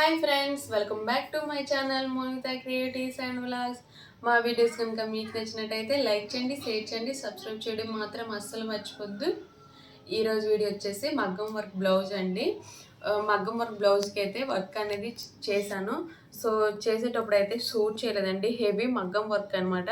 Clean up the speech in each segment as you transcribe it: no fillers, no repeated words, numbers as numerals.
Hi friends, welcome back to my channel Monita creatives and vlogs. మా videos కనుక మీకు నచ్చినట్టయితే లైక్ చేయండి, షేర్ చేయండి, సబ్స్క్రైబ్ చేయడం మాత్రం అస్సలు మర్చిపోద్దు. ఈరోజు వీడియో వచ్చేసి మగ్గం వర్క్ బ్లౌజ్ అండి. మగ్గం వర్క్ బ్లౌజ్కి అయితే వర్క్ అనేది చేశాను. సో చేసేటప్పుడు అయితే షూట్ చేయలేదండి, హెవీ మగ్గం వర్క్ అనమాట.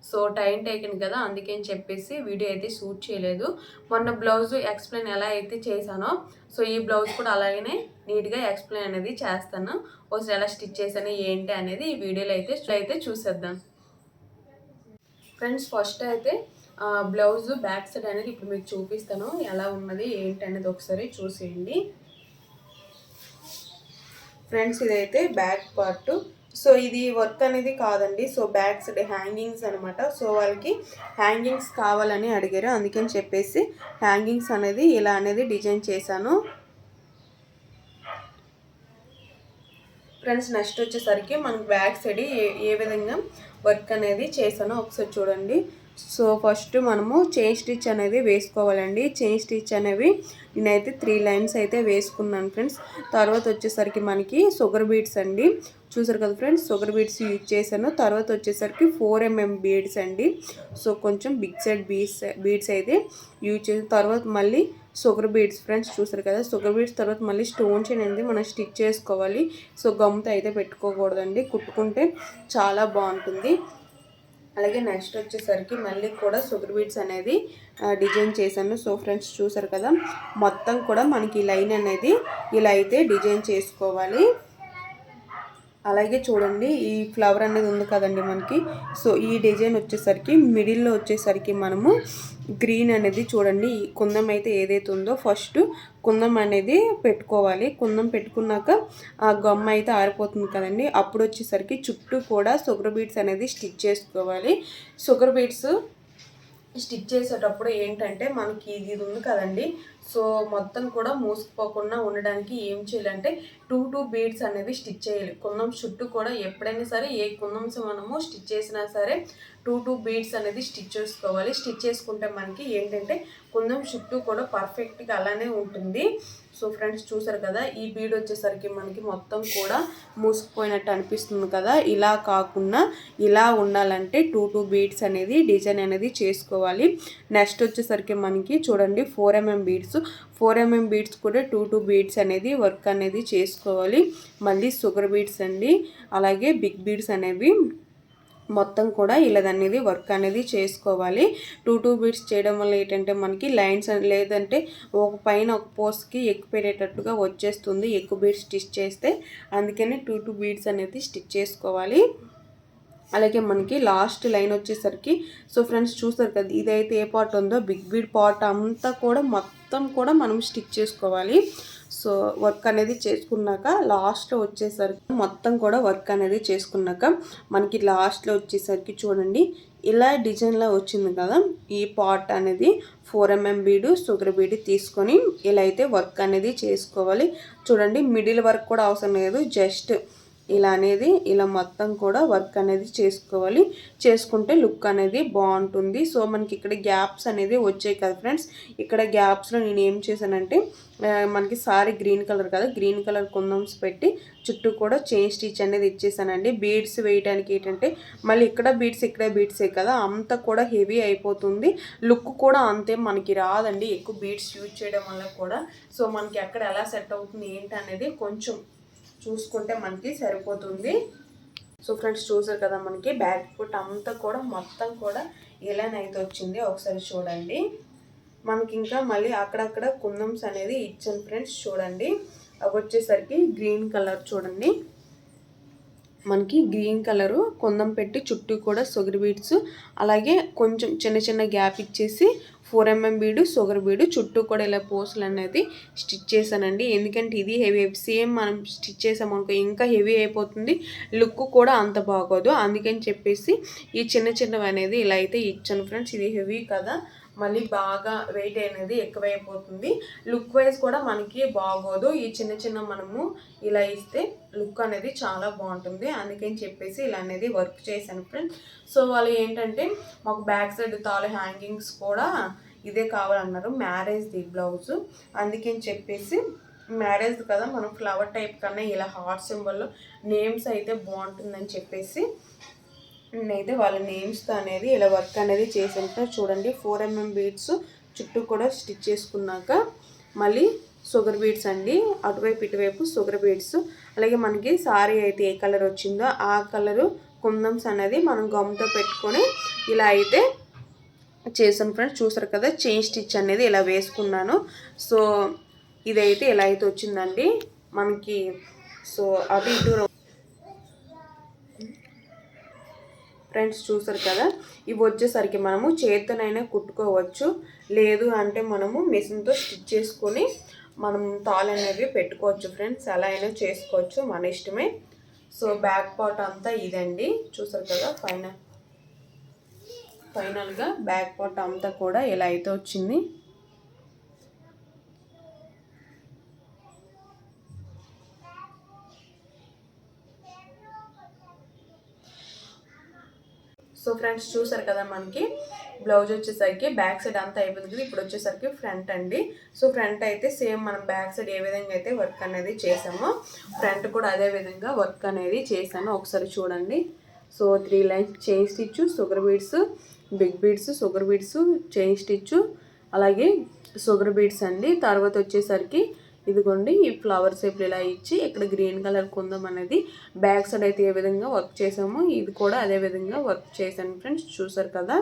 సో టైం టేకెన్ కదా, అందుకని చెప్పేసి వీడియో అయితే షూట్ చేయలేదు. మొన్న బ్లౌజ్ ఎక్స్ప్లెయిన్ ఎలా అయితే చేశానో సో ఈ బ్లౌజ్ కూడా అలాగనే నీట్గా ఎక్స్ప్లెయిన్ అనేది చేస్తాను. ఒకసారి ఎలా స్టిచ్ చేశాను ఏంటి అనేది ఈ వీడియోలో అయితే చూసేద్దాం ఫ్రెండ్స్. ఫస్ట్ అయితే బ్లౌజ్ బ్యాక్ సైడ్ అనేది ఇప్పుడు మీకు చూపిస్తాను, ఎలా ఉన్నది ఏంటి అనేది ఒకసారి చూసేయండి ఫ్రెండ్స్. ఇదైతే బ్యాక్ పార్ట్. సో ఇది వర్క్ అనేది కాదండి, సో బ్యాక్ సైడ్ హ్యాంగింగ్స్ అనమాట. సో వాళ్ళకి హ్యాంగింగ్స్ కావాలని అడిగారు, అందుకని చెప్పేసి హ్యాంగింగ్స్ అనేది ఇలా అనేది డిజైన్ చేశాను ఫ్రెండ్స్. నెక్స్ట్ వచ్చేసరికి మనకు బ్యాక్ సైడ్ ఏ విధంగా వర్క్ అనేది చేశానో ఒకసారి చూడండి. సో ఫస్ట్ మనము చైన్ స్టిచ్ అనేది వేసుకోవాలండి. చైన్ స్టిచ్ అనేవి నేనైతే 3 లైన్స్ అయితే వేసుకున్నాను ఫ్రెండ్స్. తర్వాత వచ్చేసరికి మనకి షుగర్ బీడ్స్ అండి, చూసారు కదా ఫ్రెండ్స్, షుగర్ బీడ్స్ యూజ్ చేశాను. తర్వాత వచ్చేసరికి 4mm బీడ్స్ అండి. సో కొంచెం బిగ్ సైడ్ బీడ్స్ అయితే యూజ్ చేసిన తర్వాత మళ్ళీ షుగర్ బీడ్స్ ఫ్రెండ్స్, చూసారు కదా షుగర్ బీడ్స్. తర్వాత మళ్ళీ స్టోన్ చైన్ అనేది మనం స్టిచ్ చేసుకోవాలి. సో గమ్తో అయితే పెట్టుకోకూడదండి, కుట్టుకుంటే చాలా బాగుంటుంది. అలాగే నెక్స్ట్ వచ్చేసరికి మళ్ళీ కూడా షుగర్ బీడ్స్ అనేది డిజైన్ చేశాను. సో ఫ్రెండ్స్ చూసారు కదా, మొత్తం కూడా మనకి లైన్ అనేది ఇలా అయితే డిజైన్ చేసుకోవాలి. అలాగే చూడండి, ఈ ఫ్లవర్ అనేది ఉంది కదండి మనకి. సో ఈ డిజైన్ వచ్చేసరికి మిడిల్లో వచ్చేసరికి మనము గ్రీన్ అనేది చూడండి, ఈ కుందం అయితే ఏదైతే ఉందో ఫస్ట్ కుందం అనేది పెట్టుకోవాలి. కుందం పెట్టుకున్నాక ఆ గమ్ అయితే ఆరిపోతుంది కదండి, అప్పుడు వచ్చేసరికి చుట్టూ కూడా షుగర్ బీడ్స్ అనేది స్టిచ్ చేసుకోవాలి. షుగర్ బీడ్స్ స్టిచ్ చేసేటప్పుడు ఏంటంటే మనకి ఇది ఉంది కదండి, సో మొత్తం కూడా మూసుకుపోకుండా ఉండడానికి ఏం చేయాలంటే 2 బీడ్స్ అనేది స్టిచ్ చేయాలి. కుందం చుట్టూ కూడా ఎప్పుడైనా సరే ఏ కుందం మనము స్టిచ్ చేసినా సరే 2 బీడ్స్ అనేది స్టిచ్ చేసుకోవాలి. స్టిచ్ చేసుకుంటే మనకి ఏంటంటే కుందం చుట్టూ కూడా పర్ఫెక్ట్గా అలానే ఉంటుంది. సో ఫ్రెండ్స్ చూసారు కదా, ఈ బీడ్ వచ్చేసరికి మనకి మొత్తం కూడా మూసుకుపోయినట్టు అనిపిస్తుంది కదా. ఇలా కాకుండా ఇలా ఉండాలంటే 2 బీడ్స్ అనేది డిజైన్ అనేది చేసుకోవాలి. నెక్స్ట్ వచ్చేసరికి మనకి చూడండి 4mm బీడ్స్. 4mm బీడ్స్ కూడా 2 బీడ్స్ అనేది వర్క్ అనేది చేసుకోవాలి. మళ్ళీ షుగర్ బీడ్స్ అండి, అలాగే బిగ్ బీడ్స్ అనేవి మొత్తం కూడా ఇలా అనేది వర్క్ అనేది చేసుకోవాలి. 2 బీడ్స్ చేయడం వల్ల ఏంటంటే మనకి లైన్స్ లేదంటే ఒక పైన ఒక పోస్ట్కి ఎక్కుపెట్టేటట్టుగా వచ్చేస్తుంది ఎక్కువ బీడ్స్ స్టిచ్ చేస్తే, అందుకని 2 బీడ్స్ అనేది స్టిచ్ చేసుకోవాలి. అలాగే మనకి లాస్ట్ లైన్ వచ్చేసరికి సో ఫ్రెండ్స్ చూస్తారు కదా, ఇదైతే ఏ పార్ట్ ఉందో బిగ్ బీడ్ పార్ట్ అంతా కూడా మొత్తం కూడా మనం స్టిచ్ చేసుకోవాలి. సో వర్క్ అనేది చేసుకున్నాక లాస్ట్లో వచ్చేసరికి మొత్తం కూడా వర్క్ అనేది చేసుకున్నాక మనకి లాస్ట్లో వచ్చేసరికి చూడండి ఇలా డిజైన్లో వచ్చింది కదా. ఈ పార్ట్ అనేది 4mm బీడు షుగర్ బీడు తీసుకొని ఇలా అయితే వర్క్ అనేది చేసుకోవాలి. చూడండి మిడిల్ వర్క్ కూడా అవసరం లేదు, జస్ట్ ఇలా అనేది ఇలా మొత్తం కూడా వర్క్ అనేది చేసుకోవాలి. చేసుకుంటే లుక్ అనేది బాగుంటుంది. సో మనకి ఇక్కడ గ్యాప్స్ అనేది వచ్చాయి కదా ఫ్రెండ్స్, ఇక్కడ గ్యాప్స్లో నేను ఏం చేశానంటే మనకి సారీ గ్రీన్ కలర్ కదా, గ్రీన్ కలర్ కుందమ్స్ పెట్టి చుట్టూ కూడా చైన్ స్టిచ్ అనేది ఇచ్చేసానండి. బీడ్స్ వేయడానికి ఏంటంటే మళ్ళీ ఇక్కడ బీడ్స్ ఇక్కడ బీడ్సే కదా, అంతా కూడా హెవీ అయిపోతుంది, లుక్ కూడా అంతే మనకి రాదండి ఎక్కువ బీడ్స్ యూజ్ చేయడం వల్ల కూడా. సో మనకి ఎక్కడ ఎలా సెట్ అవుతుంది ఏంటి అనేది కొంచెం చూసుకుంటే మనకి సరిపోతుంది. సో ఫ్రెండ్స్ చూసారు కదా, మనకి బ్యాక్ ఫుట్ అంతా కూడా మొత్తం కూడా ఇలానైతే వచ్చింది, ఒకసారి చూడండి. మనకి ఇంకా మళ్ళీ అక్కడక్కడ కుందమ్స్ అనేది ఇచ్చాను ఫ్రెండ్స్, చూడండి. అవి వచ్చేసరికి గ్రీన్ కలర్ చూడండి, మనకి గ్రీన్ కలరు కుందం పెట్టి చుట్టూ కూడా షుగర్ బీడ్స్, అలాగే కొంచెం చిన్న చిన్న గ్యాప్ ఇచ్చేసి 4mm బీడు షుగర్ బీడు చుట్టూ కూడా ఇలా పోస్టులు అనేది స్టిచ్ చేశానండి. ఎందుకంటే ఇది హెవీ, సేమ్ మనం స్టిచ్ చేసామనుకో ఇంకా హెవీ అయిపోతుంది, లుక్ కూడా అంత బాగోదు. అందుకని చెప్పేసి ఈ చిన్న చిన్నవి అనేది ఇలా అయితే ఇచ్చాను ఫ్రెండ్స్. ఇది హెవీ కదా, మళ్ళీ బాగా వెయిట్ అనేది ఎక్కువైపోతుంది, లుక్ వైజ్ కూడా మనకి బాగోదు. ఈ చిన్న చిన్న మనము ఇలా ఇస్తే లుక్ అనేది చాలా బాగుంటుంది, అందుకని చెప్పేసి ఇలా అనేది వర్క్ చేశాను ఫ్రెండ్స్. సో వాళ్ళు ఏంటంటే మాకు బ్యాక్ సైడ్ తాలు హ్యాంగింగ్స్ కూడా ఇదే కావాలన్నారు, మ్యారేజ్ది బ్లౌజ్, అందుకని చెప్పేసి మ్యారేజ్ కదా, మనం ఫ్లవర్ టైప్ కన్నా ఇలా హార్ట్ సింబల్లో నేమ్స్ అయితే బాగుంటుందని చెప్పేసి నేనైతే వాళ్ళ నేమ్స్తో అనేది ఇలా వర్క్ అనేది చేసాను. చూడండి 4mm బీడ్స్ చుట్టూ కూడా స్టిచ్ చేసుకున్నాక మళ్ళీ షుగర్ బీడ్స్ అండి, అటువైపు ఇటువైపు షుగర్ బీడ్స్. అలాగే మనకి సారీ అయితే ఏ కలర్ వచ్చిందో ఆ కలరు కుందన్స్ అనేది మనం గమ్తో పెట్టుకొని ఇలా అయితే చేసాను ఫ్రెండ్స్. చూసారు కదా, చైన్ స్టిచ్ అనేది ఇలా వేసుకున్నాను. సో ఇదైతే ఇలా అయితే వచ్చిందండి మనకి. సో అటు ఇటు ఫ్రెండ్స్ చూసారు కదా, ఇవి వచ్చేసరికి మనము చేత్తోనైనా కుట్టుకోవచ్చు, లేదు అంటే మనము మిషన్తో స్టిచ్ చేసుకొని మనం తాళ్ళు అనేవి పెట్టుకోవచ్చు ఫ్రెండ్స్. ఎలా అయినా చేసుకోవచ్చు, మన ఇష్టమే. సో బ్యాక్ పార్ట్ అంతా ఇదండి, చూసారు కదా. ఫైనల్గా బ్యాక్ పార్ట్ అంతా కూడా ఇలా అయితే వచ్చింది. సో ఫ్రెండ్స్ చూసారు కదా, మనకి బ్లౌజ్ వచ్చేసరికి బ్యాక్ సైడ్ అంతా అయిపోయింది కదా. ఇప్పుడు వచ్చేసరికి ఫ్రంట్ అండి. సో ఫ్రంట్ అయితే సేమ్ మనం బ్యాక్ సైడ్ ఏ విధంగా అయితే వర్క్ అనేది చేసామో ఫ్రంట్ కూడా అదే విధంగా వర్క్ అనేది చేశాను. ఒకసారి చూడండి. So 3 lines chain stitch, sugar beads, big beads, sugar beads, chain stitch, అలాగే షుగర్ బీడ్స్ అండి. తర్వాత వచ్చేసరికి ఇదిగోండి ఈ ఫ్లవర్ షేప్లు ఇలా ఇచ్చి ఇక్కడ గ్రీన్ కలర్ కుందం అనేది బ్యాక్ సైడ్ అయితే ఏ విధంగా వర్క్ చేసామో ఇది కూడా అదే విధంగా వర్క్ చేశాను ఫ్రెండ్స్. చూసారు కదా.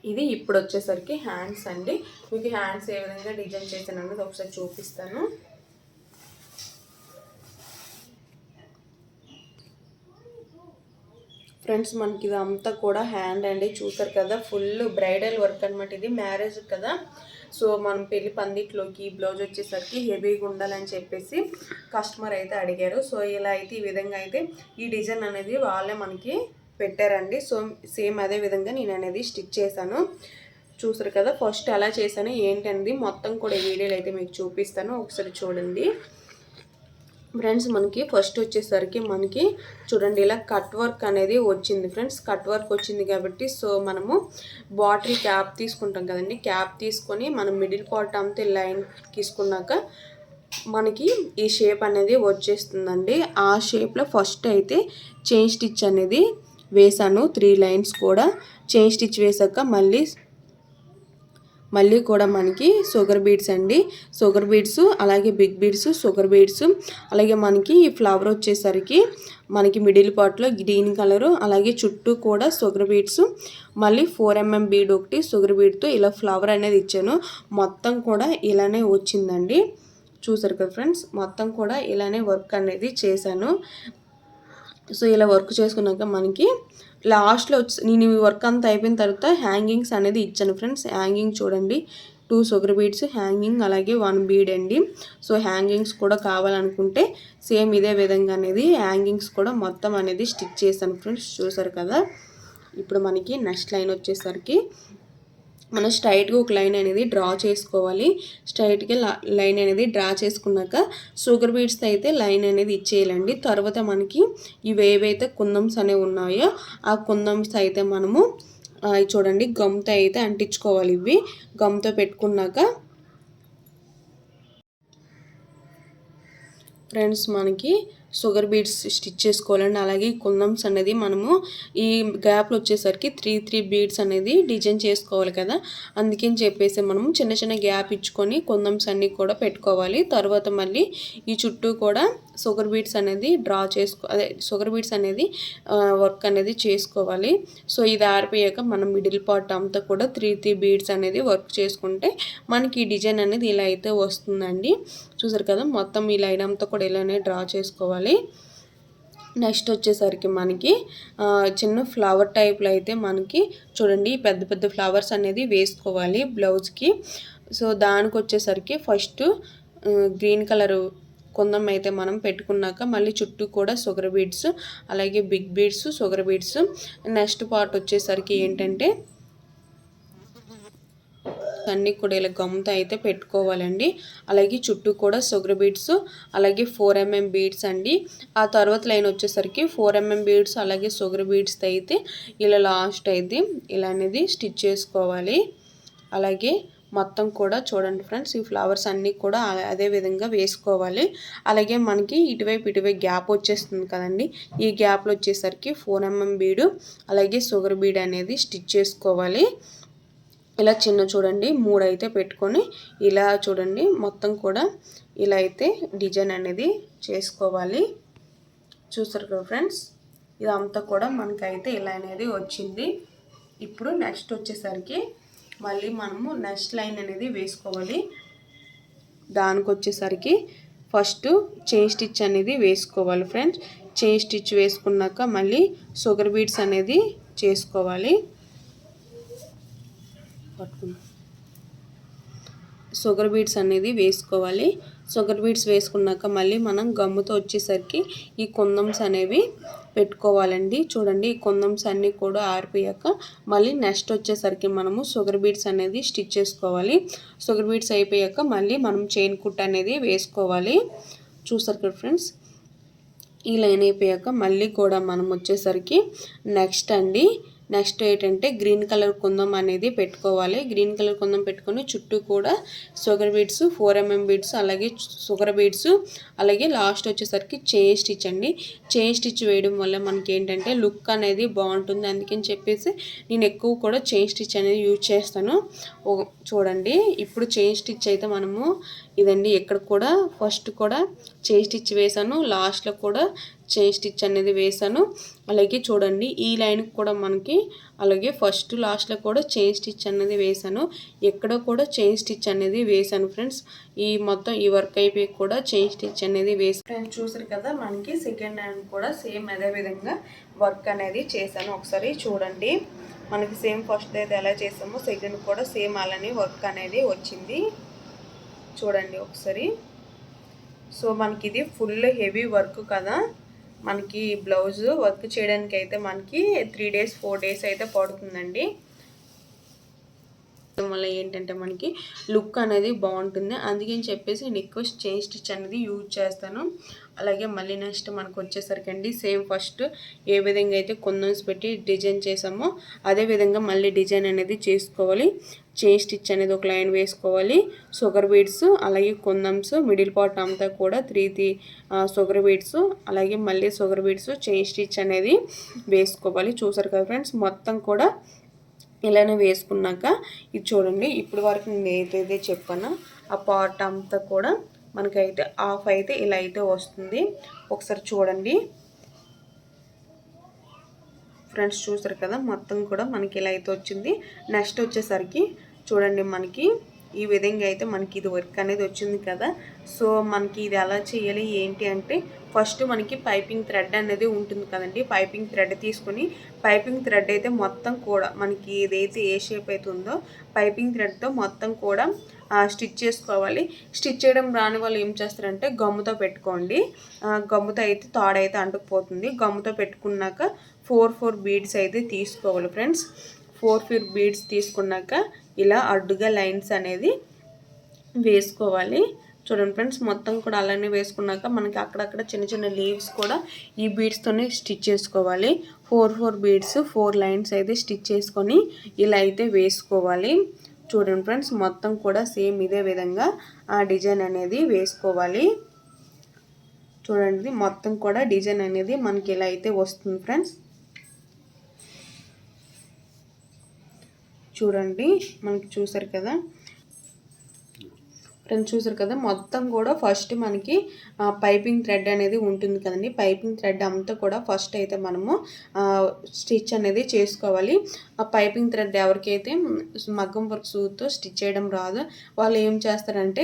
ఇది ఇప్పుడు వచ్చేసరికి హ్యాండ్స్ అండి. మీకు హ్యాండ్స్ ఏ విధంగా డిజైన్ చేశాను అనేది ఒకసారి చూపిస్తాను. ఫ్రెండ్స్ మనకి ఇది అంతా కూడా హ్యాండ్ అండి. చూసారు కదా, ఫుల్ బ్రైడల్ వర్క్ అనమాట. ఇది మ్యారేజ్ కదా, సో మనం పెళ్లి పందిట్లోకి బ్లౌజ్ వచ్చేసరికి హెవీగా ఉండాలని చెప్పేసి కస్టమర్ అయితే అడిగారు. సో ఇలా అయితే ఈ విధంగా అయితే ఈ డిజైన్ అనేది వాళ్ళే మనకి పెట్టారండి. సో సేమ్ అదే విధంగా నేను అనేది స్టిచ్ చేశాను. చూసారు కదా, ఫస్ట్ ఎలా చేశాను ఏంటండి మొత్తం కూడా వీడియోలు అయితే మీకు చూపిస్తాను, ఒకసారి చూడండి ఫ్రెండ్స్. మనకి ఫస్ట్ వచ్చేసరికి మనకి చూడండి ఇలా కట్ వర్క్ అనేది వచ్చింది ఫ్రెండ్స్. కట్ వర్క్ వచ్చింది కాబట్టి సో మనము బాటిల్ క్యాప్ తీసుకుంటాం కదండి, క్యాప్ తీసుకొని మనం మిడిల్ పార్ట్ అంతా లైన్ తీసుకున్నాక మనకి ఈ షేప్ అనేది వచ్చేస్తుందండి. ఆ షేప్లో ఫస్ట్ అయితే చైన్ స్టిచ్ అనేది వేసాను. 3 లైన్స్ కూడా చైన్ స్టిచ్ వేసాక మళ్ళీ కూడా మనకి షుగర్ బీడ్స్ అండి, షుగర్ బీడ్స్, అలాగే బిగ్ బీడ్స్, షుగర్ బీడ్స్, అలాగే మనకి ఈ ఫ్లవర్ వచ్చేసరికి మనకి మిడిల్ పార్ట్లో గ్రీన్ కలరు, అలాగే చుట్టూ కూడా షుగర్ బీడ్స్, మళ్ళీ 4mm బీడ్ ఒకటి షుగర్ బీడ్తో ఇలా ఫ్లవర్ అనేది ఇచ్చాను. మొత్తం కూడా ఇలానే వచ్చిందండి. చూసారు కదా ఫ్రెండ్స్, మొత్తం కూడా ఇలానే వర్క్ అనేది చేశాను. సో ఇలా వర్క్ చేసుకున్నాక మనకి లాస్ట్లో వచ్చి నేను ఈ వర్క్ అంతా అయిపోయిన తర్వాత హ్యాంగింగ్స్ అనేది ఇచ్చాను ఫ్రెండ్స్. హ్యాంగింగ్ చూడండి 2 షుగర్ బీడ్స్ హ్యాంగింగ్, అలాగే 1 బీడ్ అండి. సో హ్యాంగింగ్స్ కూడా కావాలనుకుంటే సేమ్ ఇదే విధంగా అనేది హ్యాంగింగ్స్ కూడా మొత్తం అనేది స్టిచ్ చేశాను ఫ్రెండ్స్. చూసారు కదా. ఇప్పుడు మనకి నెక్స్ట్ లైన్ వచ్చేసరికి మనం స్ట్రైట్గా ఒక లైన్ అనేది డ్రా చేసుకోవాలి. స్ట్రైట్గా లైన్ అనేది డ్రా చేసుకున్నాక షుగర్ బీడ్స్ అయితే లైన్ అనేది ఇచ్చేయాలండి. తర్వాత మనకి ఇవి ఏవైతే కుందమ్స్ అనేవి ఉన్నాయో ఆ కుందమ్స్ అయితే మనము చూడండి గమ్తో అయితే అంటించుకోవాలి. ఇవి గమ్తో పెట్టుకున్నాక ఫ్రెండ్స్ మనకి షుగర్ బీడ్స్ స్టిచ్ చేసుకోవాలండి. అలాగే కుందమ్స్ అనేది మనము ఈ గ్యాప్లో వచ్చేసరికి 3 బీడ్స్ అనేది డిజైన్ చేసుకోవాలి కదా, అందుకని చెప్పేసి మనము చిన్న చిన్న గ్యాప్ ఇచ్చుకొని కుందమ్స్ అన్నీ కూడా పెట్టుకోవాలి. తర్వాత మళ్ళీ ఈ చుట్టూ కూడా షుగర్ బీడ్స్ అనేది షుగర్ బీడ్స్ అనేది వర్క్ అనేది చేసుకోవాలి. సో ఇది ఆరిపోయాక మనం మిడిల్ పార్ట్ అంతా కూడా 3 బీడ్స్ అనేది వర్క్ చేసుకుంటే మనకి ఈ డిజైన్ అనేది ఇలా అయితే వస్తుందండి. చూసారు కదా, మొత్తం ఈ లైన్ అంతా కూడా ఇలానే డ్రా చేసుకోవాలి. నెక్స్ట్ వచ్చేసరికి మనకి చిన్న ఫ్లవర్ టైప్లో అయితే మనకి చూడండి పెద్ద పెద్ద ఫ్లవర్స్ అనేది వేసుకోవాలి బ్లౌజ్కి. సో దానికి వచ్చేసరికి ఫస్ట్ గ్రీన్ కలరు కుందం అయితే మనం పెట్టుకున్నాక మళ్ళీ చుట్టూ కూడా షుగర్ బీడ్స్, అలాగే big beads, sugar beads. Next part వచ్చేసరికి ఏంటంటే అన్నీ కూడా ఇలా గమ్తో అయితే పెట్టుకోవాలండి. అలాగే చుట్టూ కూడా షుగర్ బీడ్స్, అలాగే 4mm బీడ్స్ అండి. ఆ తర్వాత లైన్ వచ్చేసరికి 4mm బీడ్స్ అలాగే షుగర్ బీడ్స్ అయితే ఇలా లాస్ట్ అయితే ఇలా అనేది స్టిచ్ చేసుకోవాలి. అలాగే మొత్తం కూడా చూడండి ఫ్రెండ్స్, ఈ ఫ్లవర్స్ అన్నీ కూడా అదే విధంగా వేసుకోవాలి. అలాగే మనకి ఇటువైపు గ్యాప్ వచ్చేస్తుంది కదండి, ఈ గ్యాప్లో వచ్చేసరికి 4 mm బీడు అలాగే షుగర్ బీడ్ అనేది స్టిచ్ చేసుకోవాలి. ఇలా చిన్న చూడండి 3 అయితే పెట్టుకొని ఇలా చూడండి మొత్తం కూడా ఇలా అయితే డిజైన్ అనేది చేసుకోవాలి. చూసారు కదా ఫ్రెండ్స్, ఇదంతా కూడా మనకైతే ఇలా అనేది వచ్చింది. ఇప్పుడు నెక్స్ట్ వచ్చేసరికి మళ్ళీ మనము నెక్స్ట్ లైన్ అనేది వేసుకోవాలి. దానికి వచ్చేసరికి ఫస్ట్ చైన్ స్టిచ్ అనేది వేసుకోవాలి ఫ్రెండ్స్. చైన్ స్టిచ్ వేసుకున్నాక మళ్ళీ షుగర్ బీడ్స్ అనేది చేసుకోవాలి. షుగర్ బీడ్స్ అనేది వేసుకోవాలి. షుగర్ బీడ్స్ వేసుకున్నాక మళ్ళీ మనం గమ్ముతో వచ్చేసరికి ఈ కుందమ్స్ అనేవి పెట్టుకోవాలండి. చూడండి, ఈ కుందమ్స్ అన్నీ కూడా ఆరిపోయాక మళ్ళీ నెక్స్ట్ వచ్చేసరికి మనము షుగర్ బీడ్స్ అనేది స్టిచ్ చేసుకోవాలి. షుగర్ బీడ్స్ అయిపోయాక మళ్ళీ మనం చైన్ కుట్ అనేది వేసుకోవాలి. చూసారు కదా ఫ్రెండ్స్, ఈ లైన్ అయిపోయాక మళ్ళీ కూడా మనం వచ్చేసరికి నెక్స్ట్ ఏంటంటే గ్రీన్ కలర్ కుందం అనేది పెట్టుకోవాలి. గ్రీన్ కలర్ కుందం పెట్టుకొని చుట్టూ కూడా షుగర్ బీడ్స్ 4 mm బీడ్స్ అలాగే షుగర్ బీడ్స్ అలాగే లాస్ట్ వచ్చేసరికి చైన్ స్టిచ్ అండి. చైన్ స్టిచ్ వేయడం వల్ల మనకి ఏంటంటే లుక్ అనేది బాగుంటుంది. అందుకని చెప్పేసి నేను ఎక్కువ కూడా చైన్ స్టిచ్ అనేది యూజ్ చేస్తాను. చూడండి, ఇప్పుడు చైన్ స్టిచ్ అయితే మనము ఇదండి, ఇక్కడ కూడా ఫస్ట్ కూడా చైన్ స్టిచ్ వేసాను, లాస్ట్లో కూడా చైన్ స్టిచ్ అనేది వేసాను. అలాగే చూడండి, ఈ లైన్కి కూడా మనకి అలాగే ఫస్ట్ లాస్ట్లో కూడా చైన్ స్టిచ్ అనేది వేసాను. ఎక్కడ కూడా చైన్ స్టిచ్ అనేది వేసాను ఫ్రెండ్స్. ఈ మొత్తం ఈ వర్క్ అయిపోయి కూడా చైన్ స్టిచ్ అనేది వేసాను. చూసారు కదా, మనకి సెకండ్ లైన్ కూడా సేమ్ అదే విధంగా వర్క్ అనేది చేశాను. ఒకసారి చూడండి, మనకి సేమ్ ఫస్ట్ అయితే ఎలా చేసామో సెకండ్ కూడా సేమ్ అలానే వర్క్ అనేది వచ్చింది. చూడండి ఒకసారి. సో మనకి ఇది ఫుల్ హెవీ వర్క్ కదా, మనకి బ్లౌజ్ వర్క్ చేయడానికి అయితే మనకి 3 days 4 days అయితే పడుతుందండి. వల్ల ఏంటంటే మనకి లుక్ అనేది బాగుంటుంది. అందుకని చెప్పేసి నేను ఎక్కువ చైన్ స్టిచ్ అనేది యూజ్ చేస్తాను. అలాగే మళ్ళీ నెక్స్ట్ మనకు వచ్చేసరికి అండి సేమ్ ఫస్ట్ ఏ విధంగా అయితే కుందన్స్ పెట్టి డిజైన్ చేసామో అదే విధంగా మళ్ళీ డిజైన్ అనేది చేసుకోవాలి. చైన్ స్టిచ్ అనేది ఒక లైన్ వేసుకోవాలి. షుగర్ బీడ్స్ అలాగే కుందమ్స్ మిడిల్ పార్ట్ అంతా కూడా 3 షుగర్ బీడ్స్ అలాగే మళ్ళీ షుగర్ బీడ్స్ చైన్ స్టిచ్ అనేది వేసుకోవాలి. చూసారు కదా ఫ్రెండ్స్, మొత్తం కూడా ఇలానే వేసుకున్నాక ఇది చూడండి, ఇప్పుడు వరకు నేను ఏదైతే చెప్పానో ఆ పార్ట్ అంతా కూడా మనకైతే ఆఫ్ అయితే ఇలా అయితే వస్తుంది. ఒకసారి చూడండి ఫ్రెండ్స్, చూసారు కదా మొత్తం కూడా మనకి ఇలా అయితే వచ్చింది. నెక్స్ట్ వచ్చేసరికి చూడండి, మనకి ఈ విధంగా అయితే మనకి ఇది వర్క్ అనేది వచ్చింది కదా. సో మనకి ఇది ఎలా చేయాలి ఏంటి అంటే ఫస్ట్ మనకి పైపింగ్ థ్రెడ్ అనేది ఉంటుంది కదండి. పైపింగ్ థ్రెడ్ తీసుకొని పైపింగ్ థ్రెడ్ అయితే మొత్తం కూడా మనకి ఏదైతే ఏ షేప్ అయితే ఉందో పైపింగ్ థ్రెడ్తో మొత్తం కూడా స్టిచ్ చేసుకోవాలి. స్టిచ్ చేయడం రాని వాళ్ళు ఏం చేస్తారంటే గమ్ముతో పెట్టుకోండి. గమ్ముతో అయితే తాడైతే అంటుకుపోతుంది. గమ్ముతో పెట్టుకున్నాక 4 బీడ్స్ అయితే తీసుకోవాలి ఫ్రెండ్స్. 4 బీడ్స్ తీసుకున్నాక ఇలా అడ్డుగా లైన్స్ అనేది వేసుకోవాలి. చూడండి ఫ్రెండ్స్, మొత్తం కూడా అలానే వేసుకున్నాక మనకి అక్కడక్కడ చిన్న చిన్న లీవ్స్ కూడా ఈ బీడ్స్తోనే స్టిచ్ చేసుకోవాలి. 4 బీడ్స్ 4 లైన్స్ అయితే స్టిచ్ చేసుకొని ఇలా అయితే వేసుకోవాలి. చూడండి ఫ్రెండ్స్, మొత్తం కూడా సేమ్ ఇదే విధంగా ఆ డిజైన్ అనేది వేసుకోవాలి. చూడండి, మొత్తం కూడా డిజైన్ అనేది మనకి ఇలా అయితే వస్తుంది ఫ్రెండ్స్. చూడండి, మనకి చూసారు కదా ఫ్రెండ్స్, చూసారు కదా మొత్తం కూడా ఫస్ట్ మనకి పైపింగ్ థ్రెడ్ అనేది ఉంటుంది కదండి. పైపింగ్ థ్రెడ్ అంతా కూడా ఫస్ట్ అయితే మనము స్టిచ్ అనేది చేసుకోవాలి. ఆ పైపింగ్ థ్రెడ్ ఎవరికైతే మగ్గం వర్క్ సూత్తో స్టిచ్ చేయడం రాదు వాళ్ళు ఏం చేస్తారంటే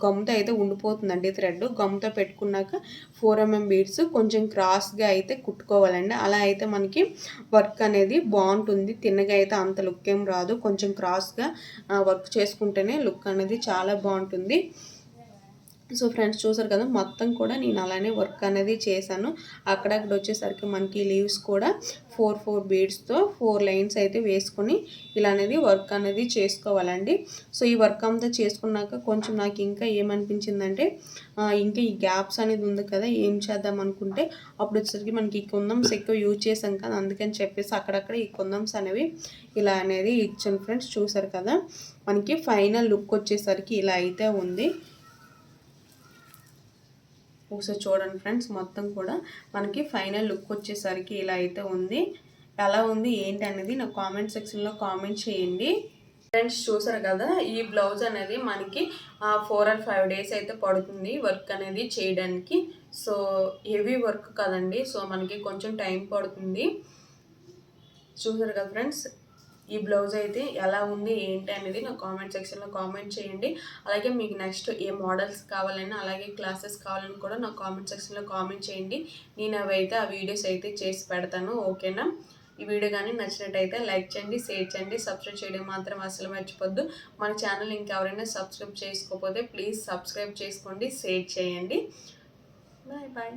గమ్ముతో అయితే ఉండిపోతుందండి థ్రెడ్. గమ్ముతో పెట్టుకున్నాక 4 mm బీడ్స్ కొంచెం క్రాస్గా అయితే కుట్టుకోవాలండి. అలా అయితే మనకి వర్క్ అనేది బాగుంటుంది. తిన్నగా అయితే అంత లుక్ ఏం రాదు. కొంచెం క్రాస్గా వర్క్ చేసుకుంటేనే లుక్ అనేది చాలా బాగుంటుంది. సో ఫ్రెండ్స్ చూసారు కదా, మొత్తం కూడా నేను అలానే వర్క్ అనేది చేశాను. అక్కడక్కడ వచ్చేసరికి మనకి లీవ్స్ కూడా 4 బీడ్స్తో 4 లైన్స్ అయితే వేసుకొని ఇలా అనేది వర్క్ అనేది చేసుకోవాలండి. సో ఈ వర్క్ అంతా చేసుకున్నాక కొంచెం నాకు ఇంకా ఏమనిపించిందంటే, ఇంకా ఈ గ్యాప్స్ అనేది ఉంది కదా, ఏం చేద్దాం అనుకుంటే అప్పుడు వచ్చేసరికి మనకి ఈ కుందమ్స్ ఎక్కువ యూజ్ చేసాం కదా, అందుకని చెప్పేసి అక్కడక్కడ ఈ కుందమ్స్ అనేవి ఇలా అనేది ఇచ్చాను ఫ్రెండ్స్. చూసారు కదా, మనకి ఫైనల్ లుక్ వచ్చేసరికి ఇలా అయితే ఉంది. ఒకసారి చూడండి ఫ్రెండ్స్, మొత్తం కూడా మనకి ఫైనల్ లుక్ వచ్చేసరికి ఇలా అయితే ఉంది. ఎలా ఉంది ఏంటి అనేది నాకు కామెంట్ సెక్షన్లో కామెంట్ చేయండి. ఫ్రెండ్స్ చూసారు కదా, ఈ బ్లౌజ్ అనేది మనకి 4 or 5 days అయితే పడుతుంది వర్క్ అనేది చేయడానికి. సో హెవీ వర్క్ కదండి, సో మనకి కొంచెం టైం పడుతుంది. చూసారు కదా ఫ్రెండ్స్, ఈ బ్లౌజ్ అయితే ఎలా ఉంది ఏంటి అనేది నాకు కామెంట్ సెక్షన్లో కామెంట్ చేయండి. అలాగే మీకు నెక్స్ట్ ఏ మోడల్స్ కావాలన్నా అలాగే క్లాసెస్ కావాలని కూడా నాకు కామెంట్ సెక్షన్లో కామెంట్ చేయండి. నేను అవైతే ఆ వీడియోస్ అయితే చేసి పెడతాను. ఓకేనా? ఈ వీడియో కానీ నచ్చినట్టయితే లైక్ చేయండి, షేర్ చేయండి, సబ్స్క్రైబ్ చేయడం మాత్రం అసలు మర్చిపోద్దు. మన ఛానల్ ఇంకెవరైనా సబ్స్క్రైబ్ చేసుకోకపోతే ప్లీజ్ సబ్స్క్రైబ్ చేసుకోండి, షేర్ చేయండి. Bye bye.